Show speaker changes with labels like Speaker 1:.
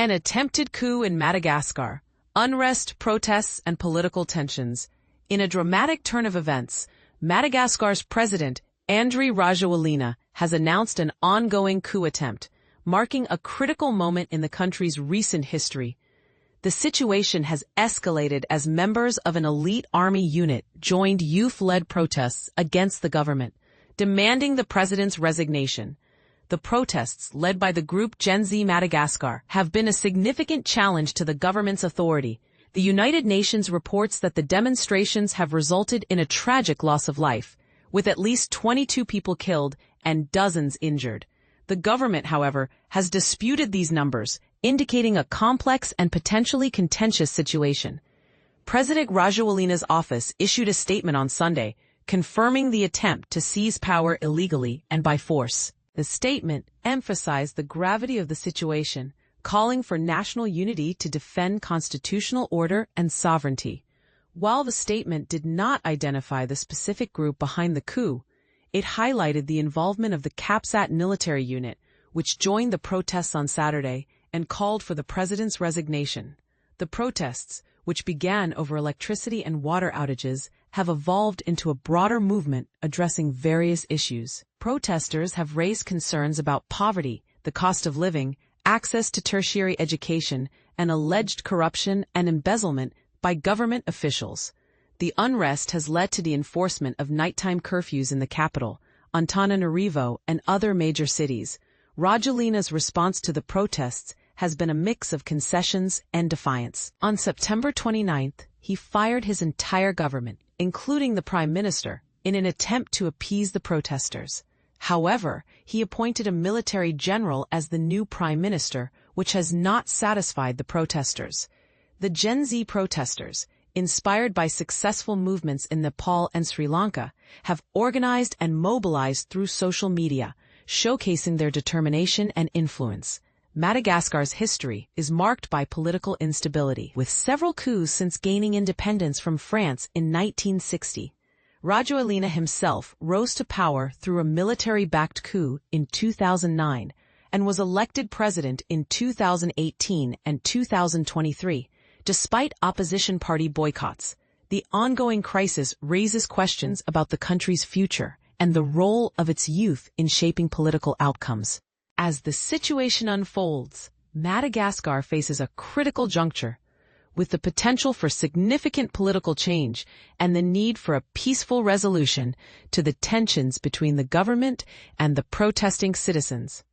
Speaker 1: An attempted coup in Madagascar. Unrest, protests, and political tensions. In a dramatic turn of events, Madagascar's president, Andry Rajoelina, has announced an ongoing coup attempt, marking a critical moment in the country's recent history. The situation has escalated as members of an elite army unit joined youth-led protests against the government, demanding the president's resignation. The protests, led by the group Gen Z Madagascar, have been a significant challenge to the government's authority. The United Nations reports that the demonstrations have resulted in a tragic loss of life, with at least 22 people killed and dozens injured. The government, however, has disputed these numbers, indicating a complex and potentially contentious situation. President Rajoelina's office issued a statement on Sunday, confirming the attempt to seize power illegally and by force. The statement emphasized the gravity of the situation, calling for national unity to defend constitutional order and sovereignty. While the statement did not identify the specific group behind the coup, it highlighted the involvement of the CAPSAT military unit, which joined the protests on Saturday and called for the president's resignation. The protests, which began over electricity and water outages, have evolved into a broader movement addressing various issues. Protesters have raised concerns about poverty, the cost of living, access to tertiary education, and alleged corruption and embezzlement by government officials. The unrest has led to the enforcement of nighttime curfews in the capital, Antananarivo, and other major cities. Rajoelina's response to the protests has been a mix of concessions and defiance. On September 29th, he fired his entire government, including the prime minister, in an attempt to appease the protesters. However, he appointed a military general as the new prime minister, which has not satisfied the protesters. The Gen Z protesters, inspired by successful movements in Nepal and Sri Lanka, have organized and mobilized through social media, showcasing their determination and influence. Madagascar's history is marked by political instability, with several coups since gaining independence from France in 1960. Rajoelina himself rose to power through a military-backed coup in 2009 and was elected president in 2018 and 2023. Despite opposition party boycotts, the ongoing crisis raises questions about the country's future and the role of its youth in shaping political outcomes. As the situation unfolds, Madagascar faces a critical juncture, with the potential for significant political change and the need for a peaceful resolution to the tensions between the government and the protesting citizens.